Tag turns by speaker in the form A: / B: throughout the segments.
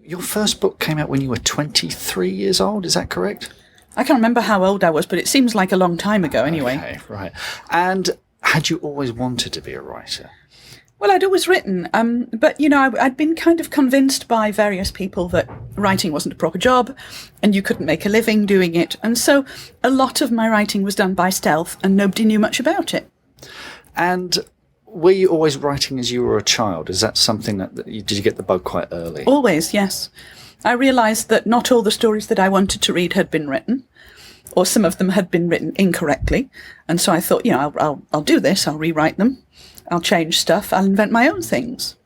A: your first book came out when you were 23 years old, is that correct?
B: I can't remember how old I was, but it seems like a long time ago anyway.
A: Okay, right. And had you always wanted to be a writer?
B: Well, I'd always written, but, I'd been kind of convinced by various people that writing wasn't a proper job and you couldn't make a living doing it. And so a lot of my writing was done by stealth and nobody knew much about it.
A: And were you always writing as you were a child? Is that something did you get the bug quite early?
B: Always, yes. I realised that not all the stories that I wanted to read had been written, or some of them had been written incorrectly. And so I thought, I'll do this, I'll rewrite them. I'll change stuff. I'll invent my own things.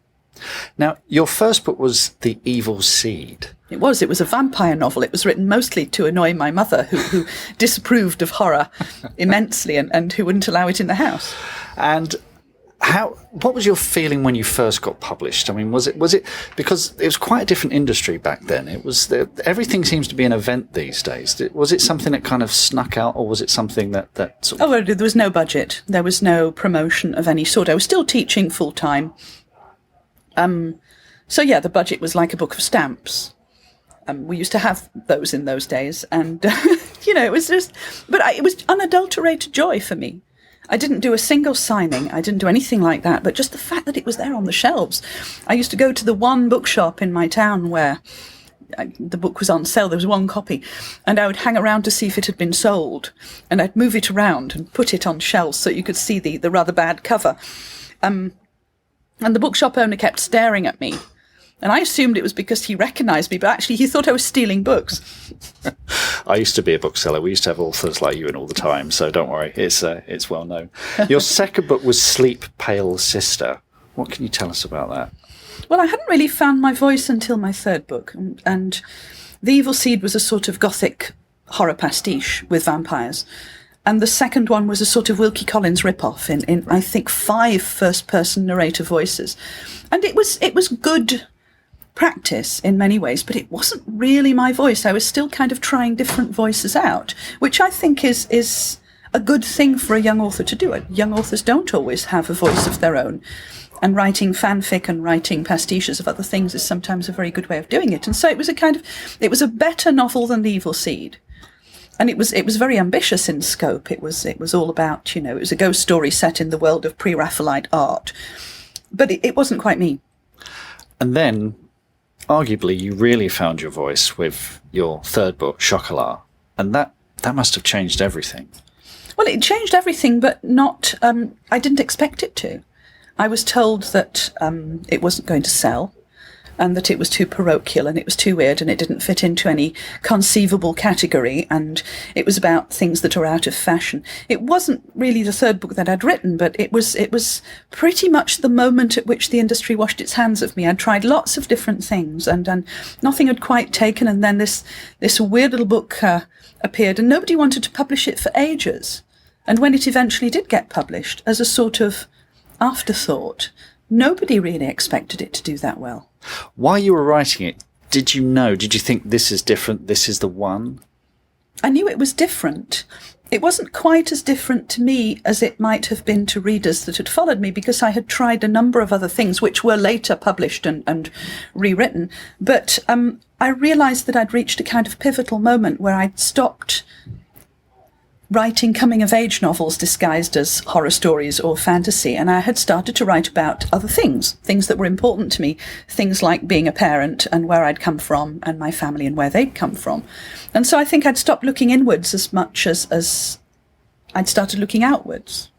A: Now, your first book was The Evil Seed.
B: It was a vampire novel. It was written mostly to annoy my mother, who disapproved of horror immensely and who wouldn't allow it in the house.
A: And what was your feeling when you first got published? I mean, was it because it was quite a different industry back then? Everything seems to be an event these days. Was it something that kind of snuck out, or was it something that sort of...
B: Oh, there was no budget. There was no promotion of any sort. I was still teaching full time. So yeah, the budget was like a book of stamps. We used to have those in those days, and it was just, but it was unadulterated joy for me. I didn't do a single signing. I didn't do anything like that. But just the fact that it was there on the shelves. I used to go to the one bookshop in my town where the book was on sale. There was one copy. And I would hang around to see if it had been sold. And I'd move it around and put it on shelves so you could see the rather bad cover. And the bookshop owner kept staring at me. And I assumed it was because he recognised me, but actually he thought I was stealing books.
A: I used to be a bookseller. We used to have authors like you in all the time, so don't worry, it's well known. Your second book was Sleep, Pale Sister. What can you tell us about that?
B: Well, I hadn't really found my voice until my third book, and The Evil Seed was a sort of gothic horror pastiche with vampires. And the second one was a sort of Wilkie Collins rip-off in I think 5 first-person narrator voices. And it was good practice in many ways, but it wasn't really my voice. I was still kind of trying different voices out, which I think is a good thing for a young author to do. Young authors don't always have a voice of their own, and writing fanfic and writing pastiches of other things is sometimes a very good way of doing it. And so it was a better novel than The Evil Seed. And it was very ambitious in scope. It was all about, it was a ghost story set in the world of pre-Raphaelite art. But it wasn't quite me.
A: And then, arguably, you really found your voice with your third book, Chocolat. And that must have changed everything.
B: Well, it changed everything, but not... I didn't expect it to. I was told that it wasn't going to sell, and that it was too parochial and it was too weird and it didn't fit into any conceivable category, and it was about things that are out of fashion. It wasn't really the third book that I'd written, but it was pretty much the moment at which the industry washed its hands of me. I'd tried lots of different things and nothing had quite taken, and then this weird little book appeared, and nobody wanted to publish it for ages. And when it eventually did get published, as a sort of afterthought, nobody really expected it to do that well.
A: While you were writing it, did you think this is different, this is the one?
B: I knew it was different. It wasn't quite as different to me as it might have been to readers that had followed me, because I had tried a number of other things which were later published and rewritten. But I realised that I'd reached a kind of pivotal moment where I'd stopped writing coming-of-age novels disguised as horror stories or fantasy, and I had started to write about other things that were important to me, things like being a parent and where I'd come from and my family and where they'd come from. And so I think I'd stopped looking inwards as much as I'd started looking outwards.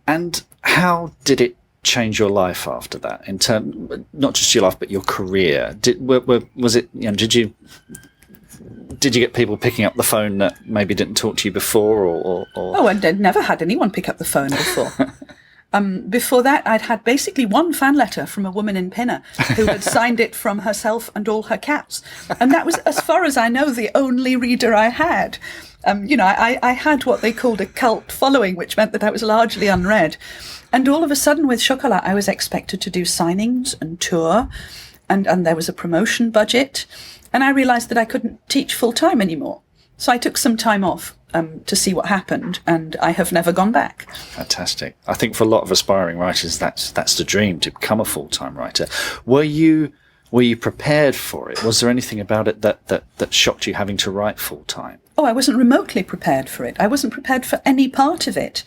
B: And
A: how did it change your life after that? In terms, not just your life, but your career? Was it, did you get people picking up the phone that maybe didn't talk to you before, or?
B: Oh, I'd never had anyone pick up the phone before. Before that, I'd had basically one fan letter from a woman in Pinner who had signed it from herself and all her cats. And that was, as far as I know, the only reader I had. I had what they called a cult following, which meant that I was largely unread. And all of a sudden with Chocolat, I was expected to do signings and tour, and there was a promotion budget. And I realised that I couldn't teach full-time anymore. So I took some time off to see what happened, and I have never gone back.
A: Fantastic. I think for a lot of aspiring writers, that's the dream, to become a full-time writer. Were you Were you prepared for it? Was there anything about it that shocked you, having to write full time?
B: Oh, I wasn't remotely prepared for it. I wasn't prepared for any part of it.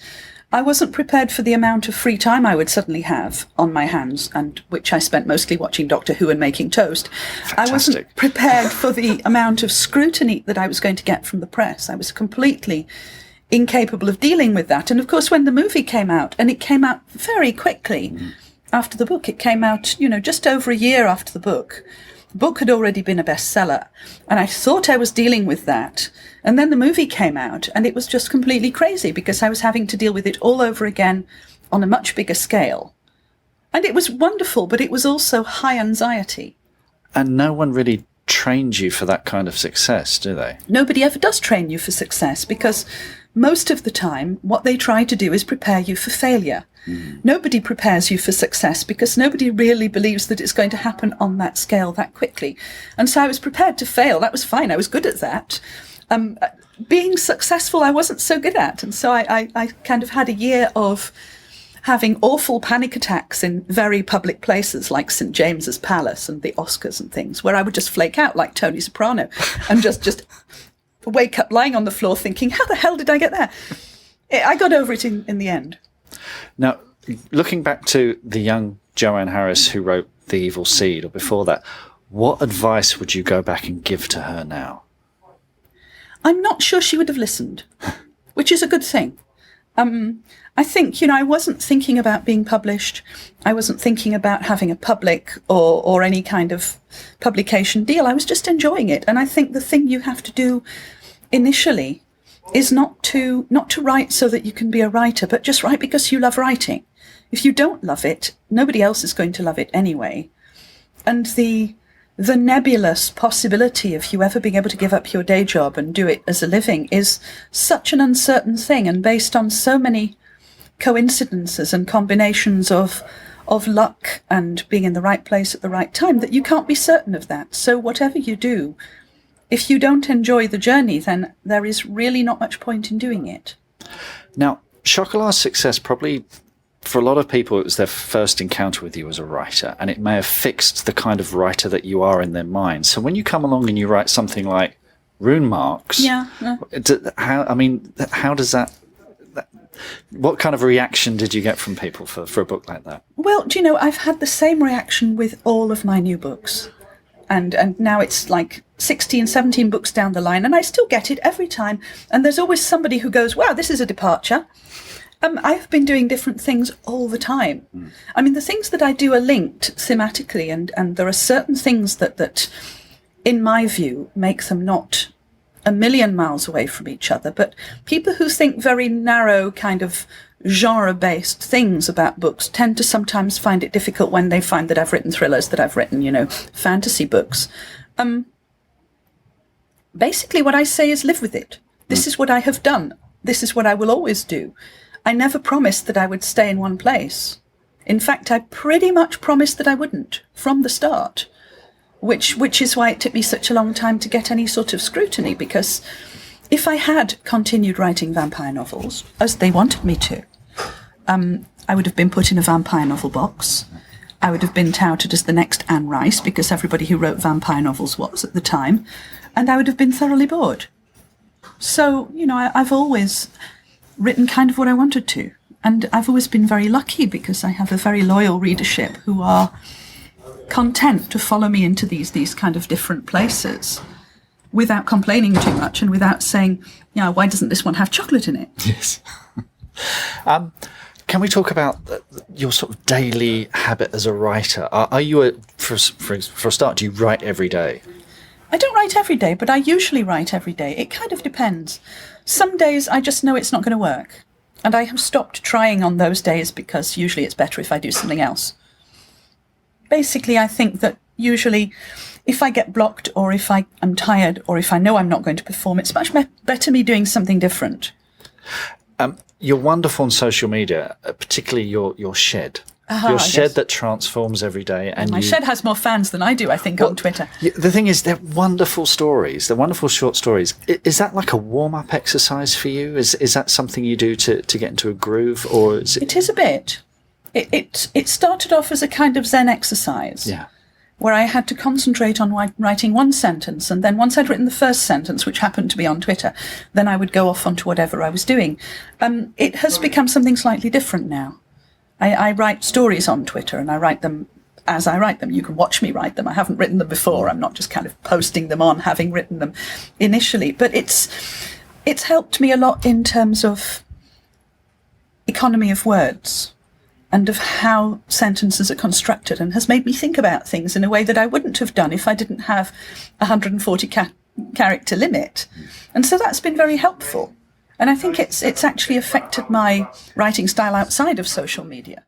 B: I wasn't prepared for the amount of free time I would suddenly have on my hands, and which I spent mostly watching Doctor Who and making toast.
A: Fantastic.
B: I wasn't prepared for the amount of scrutiny that I was going to get from the press. I was completely incapable of dealing with that. And of course, when the movie came out, and it came out very quickly after the book, it came out, just over a year after the book. The book had already been a bestseller, and I thought I was dealing with that. And then the movie came out, and it was just completely crazy because I was having to deal with it all over again on a much bigger scale. And it was wonderful, but it was also high anxiety.
A: And no one really trained you for that kind of success, do they?
B: Nobody ever does train you for success, because most of the time what they try to do is prepare you for failure. Nobody prepares you for success because nobody really believes that it's going to happen on that scale that quickly. And so I was prepared to fail. That was fine. I was good at that. Being successful, I wasn't so good at. And so I kind of had a year of having awful panic attacks in very public places like St. James's Palace and the Oscars and things, where I would just flake out like Tony Soprano and just wake up lying on the floor thinking, how the hell did I get there? I got over it in the end.
A: Now, looking back to the young Joanne Harris who wrote The Evil Seed, or before that, what advice would you go back and give to her now?
B: I'm not sure she would have listened, which is a good thing. I think, I wasn't thinking about being published. I wasn't thinking about having a public or any kind of publication deal. I was just enjoying it. And I think the thing you have to do initially is not to write so that you can be a writer, but just write because you love writing. If you don't love it, nobody else is going to love it anyway. And the nebulous possibility of you ever being able to give up your day job and do it as a living is such an uncertain thing, and based on so many coincidences and combinations of luck and being in the right place at the right time, that you can't be certain of that. So whatever you do, if you don't enjoy the journey, then there is really not much point in doing it.
A: Now, Chocolat's success probably, for a lot of people, it was their first encounter with you as a writer, and it may have fixed the kind of writer that you are in their mind. So when you come along and you write something like Runemarks, how does that, what kind of reaction did you get from people for a book like that?
B: Well, I've had the same reaction with all of my new books. And now it's like 16, 17 books down the line, and I still get it every time. And there's always somebody who goes, wow, this is a departure. I've been doing different things all the time. I mean, the things that I do are linked thematically, and there are certain things that, in my view, make them not a million miles away from each other. But people who think very narrow kind of genre-based things about books tend to sometimes find it difficult when they find that I've written thrillers, that I've written, fantasy books. Basically, what I say is live with it. This is what I have done. This is what I will always do. I never promised that I would stay in one place. In fact, I pretty much promised that I wouldn't from the start, which is why it took me such a long time to get any sort of scrutiny, because if I had continued writing vampire novels, as they wanted me to, I would have been put in a vampire novel box. I would have been touted as the next Anne Rice, because everybody who wrote vampire novels was at the time, and I would have been thoroughly bored. So, I've always written kind of what I wanted to, and I've always been very lucky because I have a very loyal readership who are content to follow me into these kind of different places without complaining too much and without saying, why doesn't this one have chocolate in it?
A: Yes. Can we talk about your sort of daily habit as a writer? Are you, for a start, do you write every day?
B: I don't write every day, but I usually write every day. It kind of depends. Some days I just know it's not going to work, and I have stopped trying on those days because usually it's better if I do something else. Basically, I think that usually if I get blocked, or if I am tired, or if I know I'm not going to perform, it's much better me doing something different.
A: You're wonderful on social media, particularly your shed. Your shed, yes, that transforms every day. And
B: my shed has more fans than I do, I think, on Twitter.
A: The thing is, they're wonderful stories. They're wonderful short stories. Is that like a warm-up exercise for you? Is that something you do to get into a groove, or is it?
B: It is a bit. It started off as a kind of Zen exercise.
A: Yeah.
B: where I had to concentrate on writing one sentence, and then once I'd written the first sentence, which happened to be on Twitter, then I would go off onto whatever I was doing. It has become something slightly different now. I write stories on Twitter, and I write them as I write them. You can watch me write them. I haven't written them before. I'm not just kind of posting them on having written them initially. But it's helped me a lot in terms of economy of words and of how sentences are constructed, and has made me think about things in a way that I wouldn't have done if I didn't have a 140 character limit. And so that's been very helpful. And I think it's actually affected my writing style outside of social media.